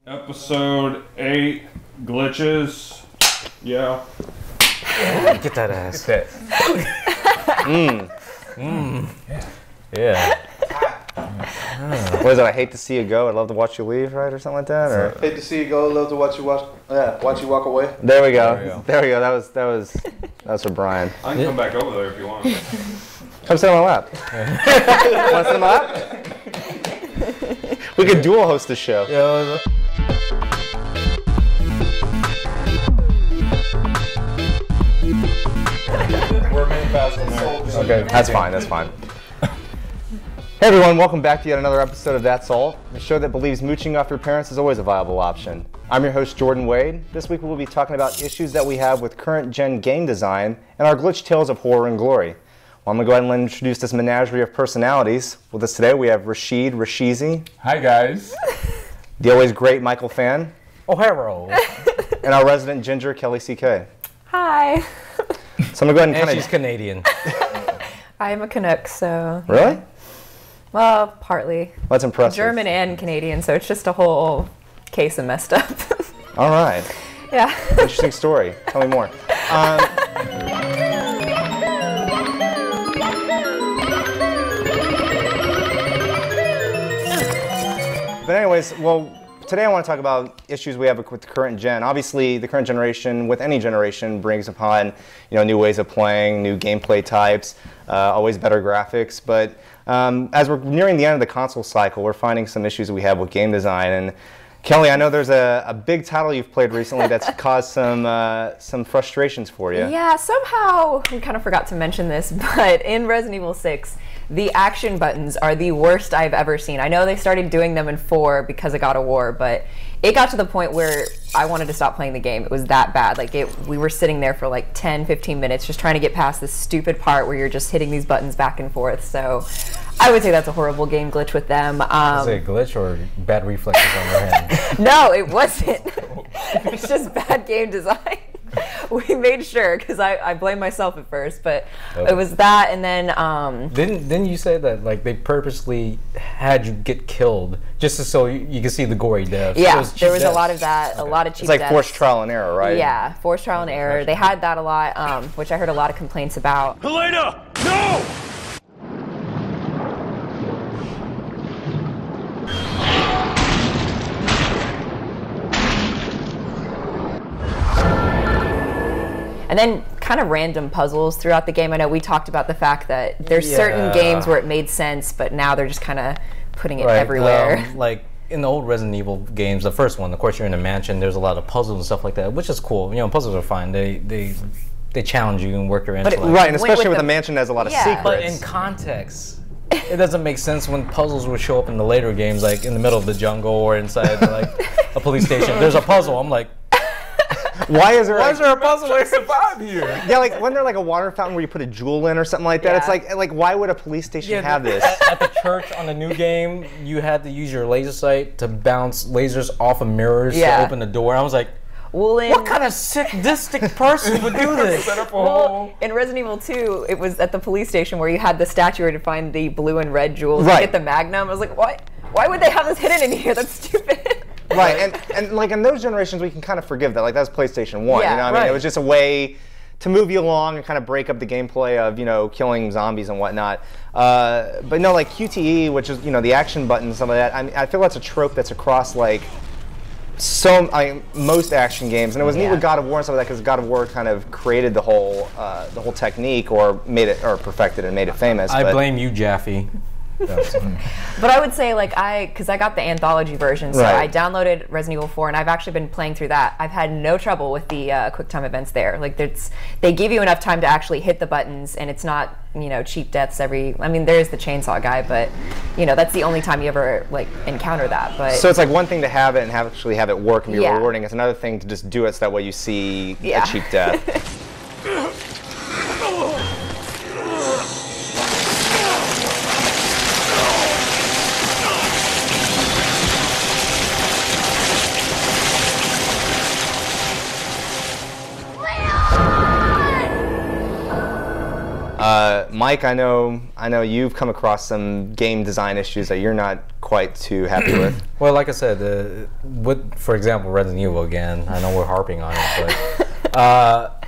Episode 8, glitches. Yeah. Get that ass. Get Yeah. What is it? I hate to see you go. I'd love to watch you leave, right, or something like that. Or hate to see you go. Love to watch you walk away. there we go. There we go. That was for Brian. I can come back over there if you want. Come sit on my lap. Want to sit on my lap? We could dual host the show. Yeah. We're main fast in there. Okay, that's fine. That's fine. Hey everyone, welcome back to yet another episode of That's All, the show that believes mooching off your parents is always a viable option. I'm your host, Jordan Wade. This week we'll be talking about issues that we have with current-gen game design and our glitch tales of horror and glory. Well, I'm going to go ahead and introduce this menagerie of personalities. With us today we have Rashid Rashizi. Hi guys. The always great Michael Fan. Oh, hello. And our resident ginger, Kelly CK. Hi. So I'm going to go ahead and And kind she's Canadian. I'm a Canuck, so... Really? Well, partly. That's impressive. German and Canadian, so it's just a whole case of messed up. All right. Yeah. Interesting story. Tell me more. But anyways, well, today I want to talk about issues we have with the current gen. Obviously, the current generation, with any generation, brings upon new ways of playing, new gameplay types, always better graphics. But as we're nearing the end of the console cycle, we're finding some issues that we have with game design. And Kelly, I know there's a big title you've played recently that's caused some frustrations for you. Yeah, somehow we kind of forgot to mention this, but in Resident Evil 6, the action buttons are the worst I've ever seen. I know they started doing them in 4 because of God of War, but it got to the point where I wanted to stop playing the game. It was that bad. Like, we were sitting there for like 10, 15 minutes just trying to get past this stupid part where you're just hitting these buttons back and forth. So I would say that's a horrible game glitch with them. Is it a glitch or bad reflexes on your hand? No, it wasn't. It's just bad game design. We made sure, because I blamed myself at first, but it was that, and then Didn't you say that like they purposely had you get killed just so you can see the gory deaths? yeah, there was a lot of that, a lot of cheap It's like deaths. forced trial and error, right? Yeah, forced trial and error. They had that a lot, which I heard a lot of complaints about. Helena, no! And then kind of random puzzles throughout the game. I know we talked about the fact that there's certain games where it made sense, but now they're just kind of putting it everywhere. Like in the old Resident Evil games, the first one, of course, you're in a mansion. There's a lot of puzzles and stuff like that, which is cool. Puzzles are fine. They challenge you and work your intellect. Right, and especially with a mansion that has a lot of secrets. But in context, it doesn't make sense when puzzles would show up in the later games, like in the middle of the jungle or inside like a police station. There's a puzzle. I'm like, Why is there a puzzle to survive here? Yeah, like when there's like a water fountain where you put a jewel in or something like that, it's like why would a police station have this? At the church on the new game, you had to use your laser sight to bounce lasers off of mirrors to open the door. I was like, what kind of sadistic person would do this? Well, in Resident Evil 2, it was at the police station where you had the statue to find the blue and red jewels to get the Magnum. I was like, why would they have this hidden in here? That's stupid. Right, and like in those generations, we can kind of forgive that. Like that was PlayStation 1, Yeah, I mean? It was just a way to move you along and kind of break up the gameplay of, killing zombies and whatnot. But no, like QTE, which is, the action button and some of that, I feel that's a trope that's across like most action games. And it was neat with God of War and stuff like that, because God of War kind of created the whole technique or perfected and made it famous. I blame you, Jaffe. But I would say, like, because I got the anthology version, so I downloaded Resident Evil 4, and I've actually been playing through that. I've had no trouble with the QuickTime events there. Like, they give you enough time to actually hit the buttons, and it's not, cheap deaths every. I mean, there's the chainsaw guy, but that's the only time you ever like encounter that. But so it's like one thing to have it and actually have it work and be rewarding. It's another thing to just do it so that way you see a cheap death. But Mike, I know you've come across some game design issues that you're not quite too happy with. Well, like I said, for example, Resident Evil again. I know we're harping on it, but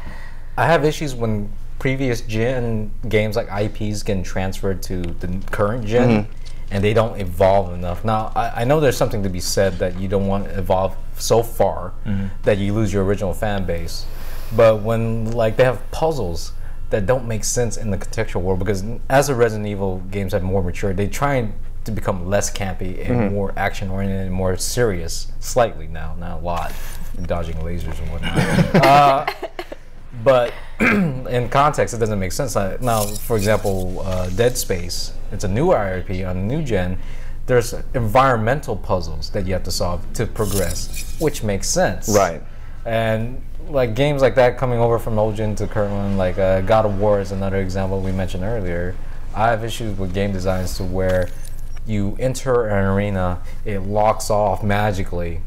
I have issues when previous gen games like IPs getting transferred to the current gen, and they don't evolve enough. Now, I know there's something to be said that you don't want to evolve so far that you lose your original fan base. But when like they have puzzles that don't make sense in the contextual world, because as the Resident Evil games have more matured, they try to become less campy and more action oriented and more serious, slightly now, not a lot, dodging lasers and whatnot. But in context, it doesn't make sense. Now, for example, Dead Space, it's a new IRP on a new gen. There's environmental puzzles that you have to solve to progress, which makes sense. Right. And like games like that coming over from old gen to current one, like God of War is another example we mentioned earlier. I have issues with game designs to where you enter an arena, it locks off magically,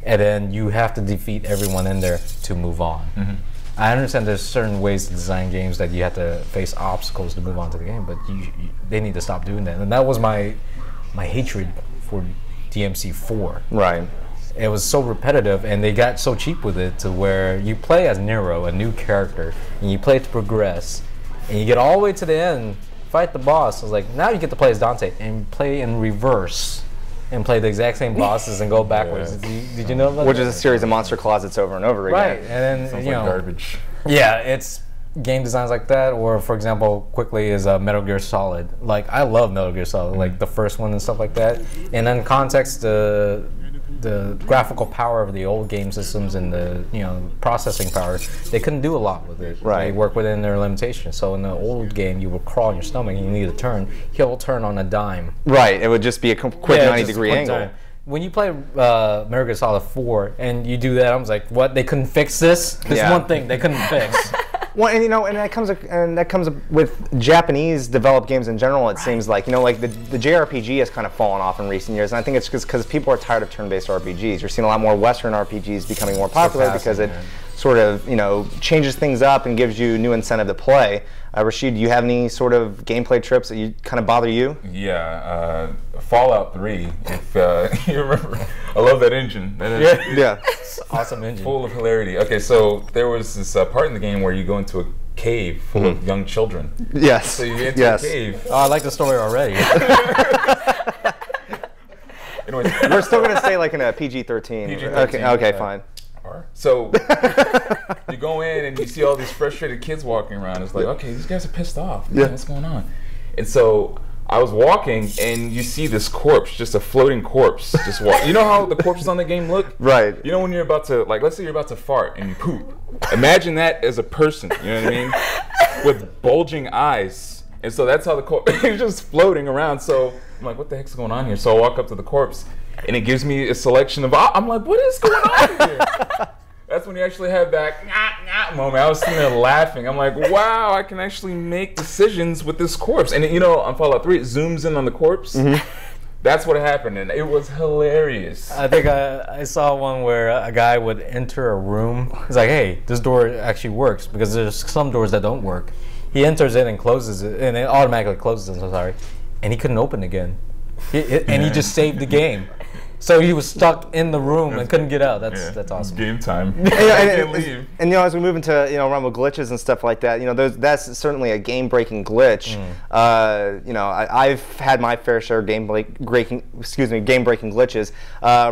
and then you have to defeat everyone in there to move on. I understand there's certain ways to design games that you have to face obstacles to move on to the game, but they need to stop doing that. And that was my hatred for DMC4. Right. It was so repetitive, and they got so cheap with it to where you play as Nero, a new character, and you play to progress, and you get all the way to the end, fight the boss. I was like, now you get to play as Dante and play in reverse and play the exact same bosses and go backwards. Did you know about that? Which is a series of monster closets over and over again. Right, and then Sounds you like know, garbage. yeah, it's game designs like that, or for example, quickly is Metal Gear Solid. Like I love Metal Gear Solid, like the first one and stuff like that. And in context, the graphical power of the old game systems and the processing power, they couldn't do a lot with it. Right. They work within their limitations. So in the old game, you would crawl on your stomach and you need to turn. He'll turn on a dime. Right. It would just be a quick 90-degree angle. Time. When you play Metal Gear Solid 4 and you do that, I was like, what? They couldn't fix this? There's one thing they couldn't fix. Well, and that comes with Japanese developed games in general. It seems like like the JRPG has kind of fallen off in recent years, and I think it's just because people are tired of turn-based RPGs. You're seeing a lot more Western RPGs becoming more popular because it sort of changes things up and gives you new incentive to play. Rashid, do you have any sort of gameplay trips that you kind of bother you? Yeah, Fallout 3. If you remember, I love that engine. Yeah. Awesome engine. Full of hilarity. Okay, so there was this part in the game where you go into a cave full of young children. Yes. So you enter a cave. Oh, I like the story already. Anyways, we're still going to stay like in a PG-13. PG-13. Okay, fine. So you go in and you see all these frustrated kids walking around. It's like, okay, these guys are pissed off. Yeah. What's going on? And so I was walking, and you see this corpse, just a floating corpse, just walk. You know how the corpses on the game look? Right. You know when you're about to, like, let's say you're about to fart and you poop. Imagine that as a person, you know what I mean? With bulging eyes. And so that's how the corpse is just floating around. So I'm like, what the heck's going on here? So I walk up to the corpse, and it gives me a selection of, I'm like, what is going on here? That's when you actually have that moment. I was sitting there laughing. I'm like, wow, I can actually make decisions with this corpse. And on Fallout 3, it zooms in on the corpse. That's what happened, and it was hilarious. I think I saw one where a guy would enter a room. He's like, hey, this door actually works, because there's some doors that don't work. He enters it and closes it, and it automatically closes it, and he couldn't open it again. And he just saved the game. So he was stuck in the room and couldn't get out. That's awesome. Game time. And as we move into run with glitches and stuff like that, that's certainly a game-breaking glitch. I've had my fair share of game-breaking glitches.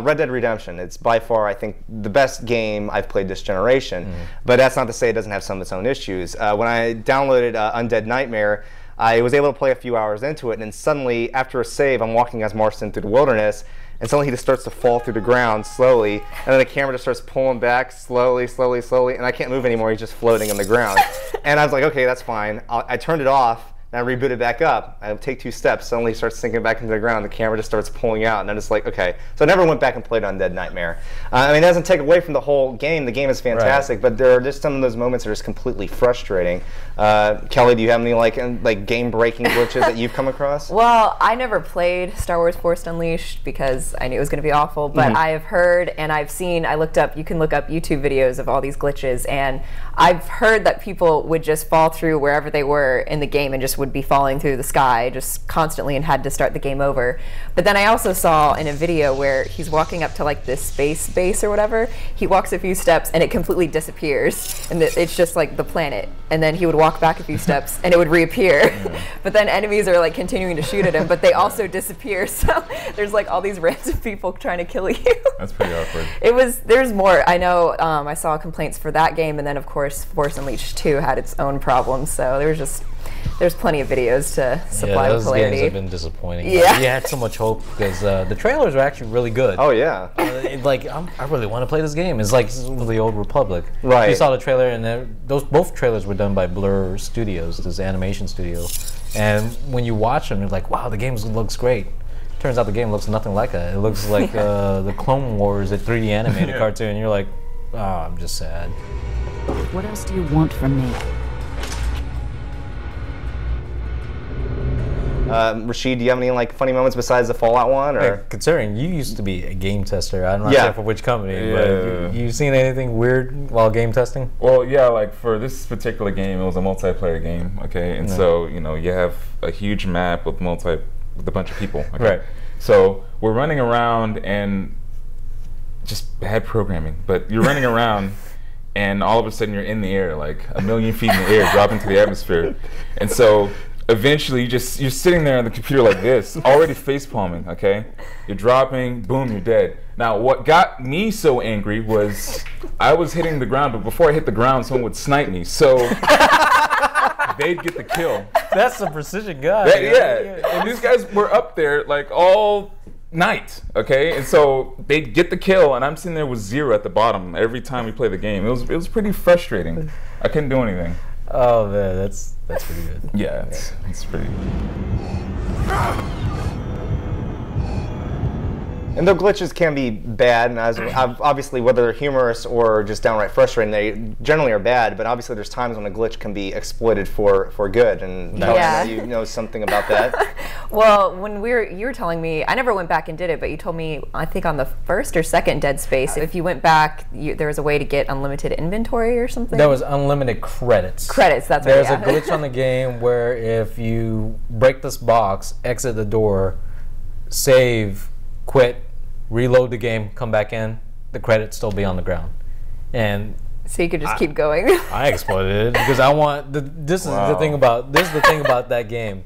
Red Dead Redemption. It's by far, I think, the best game I've played this generation. But that's not to say it doesn't have some of its own issues. When I downloaded Undead Nightmare, I was able to play a few hours into it, and then suddenly, after a save, I'm walking as Marston through the wilderness, and suddenly he just starts to fall through the ground slowly, and then the camera just starts pulling back slowly, and I can't move anymore. He's just floating on the ground. And I was like, okay, that's fine. I turned it off, and I reboot it back up. I take 2 steps, suddenly he starts sinking back into the ground, the camera just starts pulling out, and I'm just like, okay. So I never went back and played Undead Nightmare. It doesn't take away from the whole game. The game is fantastic, but there are just some of those moments that are just completely frustrating. Kelly, do you have any like game-breaking glitches that you've come across? Well, I never played Star Wars Force Unleashed because I knew it was going to be awful, but I have heard and I've seen, you can look up YouTube videos of all these glitches, and I've heard that people would just fall through wherever they were in the game and just would be falling through the sky just constantly and had to start the game over. But then I also saw in a video where he's walking up to like this space base or whatever. He walks a few steps and it completely disappears, and it's just like the planet. And then he would walk back a few steps and it would reappear. But then enemies are like continuing to shoot at him, but they also disappear. So there's like all these random people trying to kill you. That's pretty awkward. There's more. I know I saw complaints for that game, and then of course Force Unleashed 2 had its own problems. So there's plenty of videos to supply with hilarity. Games have been disappointing. Yeah. You had so much hope because the trailers are actually really good. Oh yeah. I really want to play this game. It's like the Old Republic. Right. You saw the trailer, and both trailers were done by Blur Studios, this animation studio. And when you watch them, you're like, wow, the game looks great. Turns out the game looks nothing like that. It looks like the Clone Wars, a 3D animated cartoon. You're like, oh, I'm just sad. What else do you want from me? Rashid, do you have any like funny moments besides the Fallout one? Or Considering you used to be a game tester, I'm not sure for which company, but you seen anything weird while game testing? Well, yeah, like for this particular game, it was a multiplayer game, okay? And so, you know, you have a huge map with a bunch of people, okay? Right. So we're running around and just bad programming, but you're running around and all of a sudden you're in the air, like a million feet in the air, drop into the atmosphere. And so eventually you're sitting there on the computer like this, already face palming, okay? You're dropping, boom, you're dead. Now what got me so angry was I was hitting the ground, but before I hit the ground, someone would snipe me. So they'd get the kill. That's a precision guy. And these guys were up there like all night, okay? And so they'd get the kill, and I'm sitting there with 0 at the bottom every time we play the game. It was pretty frustrating. I couldn't do anything. Oh man, that's pretty good. Yeah, it's pretty good. And though glitches can be bad, and obviously whether they're humorous or just downright frustrating, they generally are bad. But obviously, there's times when a glitch can be exploited for good. And you know something about that. Well, when you were telling me, I never went back and did it, but you told me I think on the first or second Dead Space, if you went back, there was a way to get unlimited inventory or something. There was unlimited credits. Credits. That's There's right. a glitch on the game where if you break this box, exit the door, save, quit, reload the game, come back in, the credits still be on the ground. And so you could just keep going. I exploited it because I want this is the thing about that game.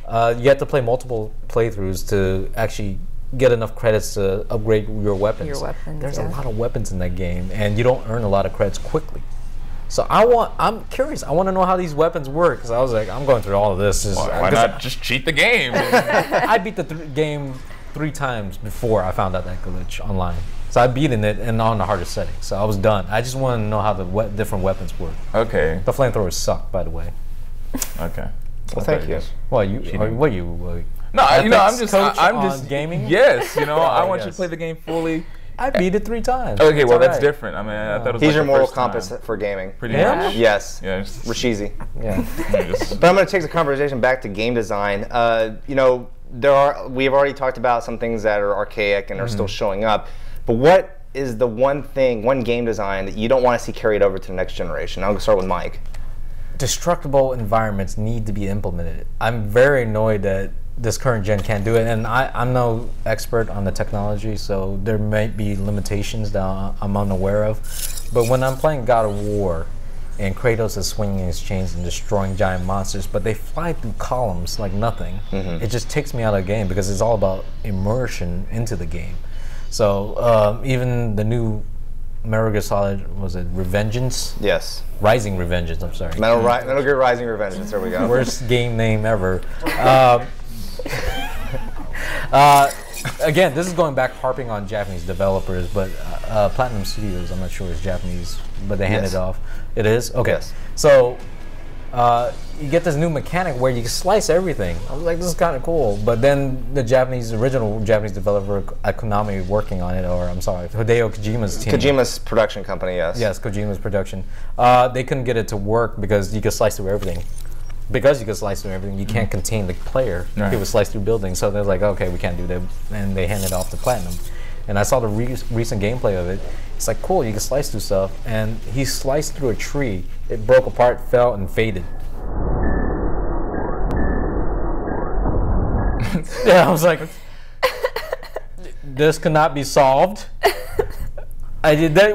You have to play multiple playthroughs to actually get enough credits to upgrade your weapons. There's a lot of weapons in that game, and you don't earn a lot of credits quickly. So I'm curious. I want to know how these weapons work, because I was like, I'm going through all of this. Why not just cheat the game? I beat the game 3 times before I found out that glitch online. So I beaten it and on the hardest setting. So I was done. I just want to know how the different weapons work. Okay. The flamethrowers suck, by the way. Okay. Well, thank you. Well, I'm just gaming. Yes, I want you to play the game fully. I beat it 3 times. Okay, well that's different. I mean, I thought it was He's like your the moral first time. compass for gaming. Pretty much. Yes. Yeah. Rashizi. Yeah. But I'm going to take the conversation back to game design. We've already talked about some things that are archaic and are still showing up. But what is the one game design that you don't want to see carried over to the next generation? I'll start with Mike. Destructible environments need to be implemented. I'm very annoyed that this current gen can't do it, and I'm no expert on the technology, so there might be limitations that I'm unaware of. But when I'm playing God of War, and Kratos is swinging his chains and destroying giant monsters, but they fly through columns like nothing, it just takes me out of the game, because it's all about immersion into the game. So even the new Metal Gear Solid, was it Revengeance? Yes. Rising Revengeance, I'm sorry. Metal Gear Rising Revengeance, there we go. Worst game name ever. Again, this is going back harping on Japanese developers, but Platinum Studios, I'm not sure it's Japanese, but they handed it off. It is? Okay. Yes. So you get this new mechanic where you can slice everything. I was like, this is kind of cool. But then the original Japanese developer at Konami working on it, or I'm sorry, Hideo Kojima's team. Kojima's production company, yes. Yes, Kojima's production. They couldn't get it to work because you could slice through everything. Because you could slice through everything, you can't contain the player. Right. He would slice through buildings, so they're like, okay, we can't do that, and they handed off to Platinum. And I saw the recent gameplay of it. It's like, cool, you can slice through stuff, and he sliced through a tree. It broke apart, fell, and faded. Yeah, I was like, this cannot be solved. I did that.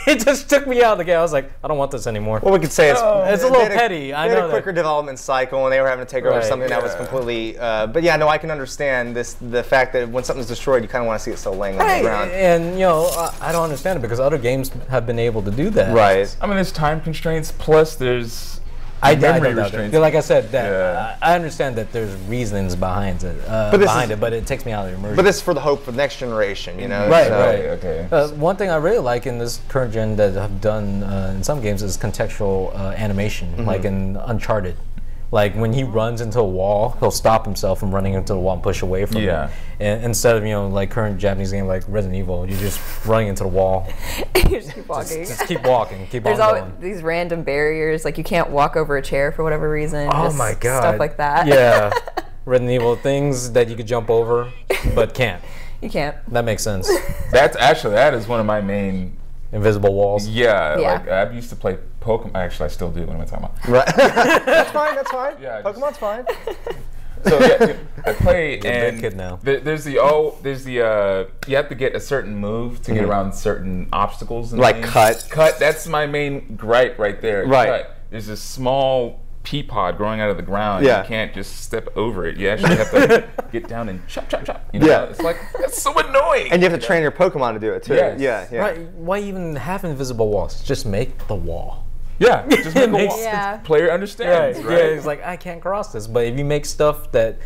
It just took me out of the game. I was like, I don't want this anymore. Well, we could say it's a little petty. I They had know a quicker development cycle, and they were having to take over Right, something that was completely. But yeah, no, I can understand the fact that when something's destroyed, you kind of want to see it still laying on the ground. And I don't understand it because other games have been able to do that. Right. I mean, there's time constraints, plus there's I memory know that. restraints. Like I said, that I understand that there's reasons behind it, but it takes me out of the immersion. But this is for the hope for the next generation, you know. Right, so. right. Okay. One thing I really like in this current gen that I've done in some games is contextual animation, like in Uncharted. Like when he runs into a wall, he'll stop himself from running into the wall and push away from it. And instead of like current Japanese game like Resident Evil, you're just running into the wall. You just keep walking. Just keep walking. Keep There's on always going. these random barriers, like you can't walk over a chair for whatever reason. Oh just my god. Stuff like that. Yeah. Resident Evil things that you could jump over but can't. You can't. That makes sense. That is one of my main. Invisible walls. Yeah, Yeah. like I used to play Pokemon. Actually, I still do. What am I talking about? Right. That's fine. That's fine. Yeah, Pokemon's fine. So yeah, I play You're a and big kid now. There's the you have to get a certain move to get around certain obstacles. In the Like game. cut. Cut. That's my main gripe right there. Right. Cut. There's this small pea pod growing out of the ground. Yeah. You can't just step over it. You actually have to get down and chop, chop, chop. You know? Yeah. It's like that's so annoying. And you have to train your Pokemon to do it too. Yes. Yeah. Right. Why even have invisible walls? Just make the wall. Yeah, just make a makes wall. Yeah. Player understands, right? Yeah, it's like I can't cross this. But if you make stuff that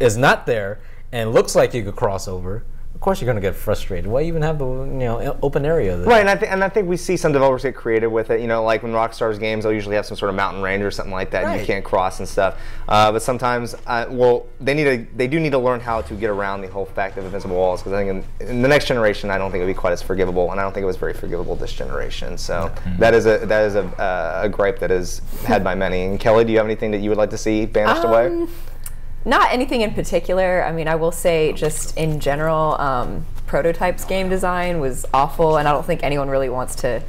is not there and looks like you could cross over, of course you're gonna get frustrated. Why even have the open area there? Right, and I think we see some developers get creative with it. You know, like when Rockstar's games, they'll usually have some sort of mountain range or something like that you Right. can't cross and stuff. But sometimes, they do need to learn how to get around the whole fact of invisible walls. Because I think in the next generation, I don't think it'll be quite as forgivable, and I don't think it was very forgivable this generation. So that is a gripe that is had by many. And Kelly, do you have anything that you would like to see banished away? Not anything in particular. I mean, I will say just in general, Prototype's game design was awful, and I don't think anyone really wants to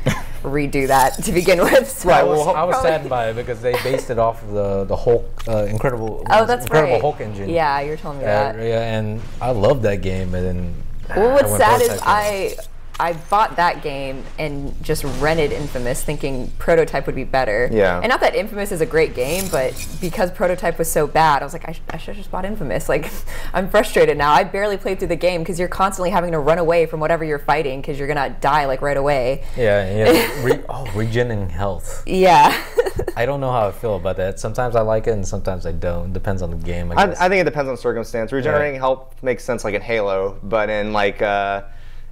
redo that to begin with. So Right, I was probably- saddened by it because they based it off of the Hulk Incredible right. Hulk engine. Yeah, you're telling me that. Yeah, and I love that game, and then Well, what's when sad is Prototype I bought that game and just rented Infamous thinking Prototype would be better. Yeah. And not that Infamous is a great game, but because Prototype was so bad, I was like, I should have just bought Infamous. Like, I'm frustrated now. I barely played through the game because you're constantly having to run away from whatever you're fighting because you're going to die, like, right away. regening health. Yeah. I don't know how I feel about that. Sometimes I like it, and sometimes I don't. Depends on the game, I guess. I think it depends on circumstance. Regenerating health makes sense, like in Halo, but in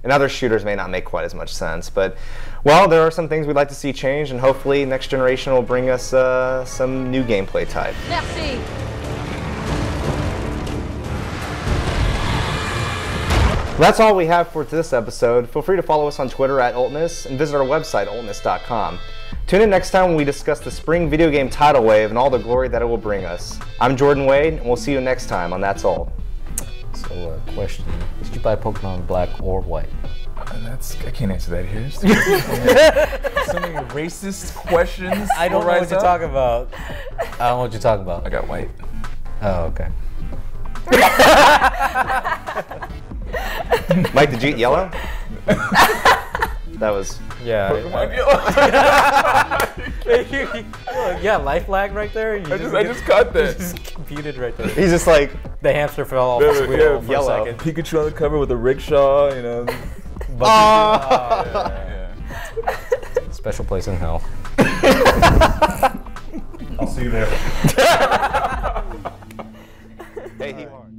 and other shooters may not make quite as much sense. But, well, there are some things we'd like to see change, and hopefully next generation will bring us some new gameplay type. Merci. That's all we have for this episode. Feel free to follow us on Twitter at ultness and visit our website, ultness.com. Tune in next time when we discuss the spring video game tidal wave and all the glory that it will bring us. I'm Jordan Wade, and we'll see you next time on That's All. So, question: did you buy Pokemon Black or White? I can't answer that here. So many racist questions. I don't know what you're talking about. I don't know what you're talking about. I got white. Oh, okay. Mike, did you get yellow? That was... Yeah. Yeah, life lag right there. I just caught that. just computed right there. He's just like... The hamster fell off the wheel for yellow. a second. Pikachu on the cover with a rickshaw, you know. Special place in hell. I'll see you there. Hey, he hard.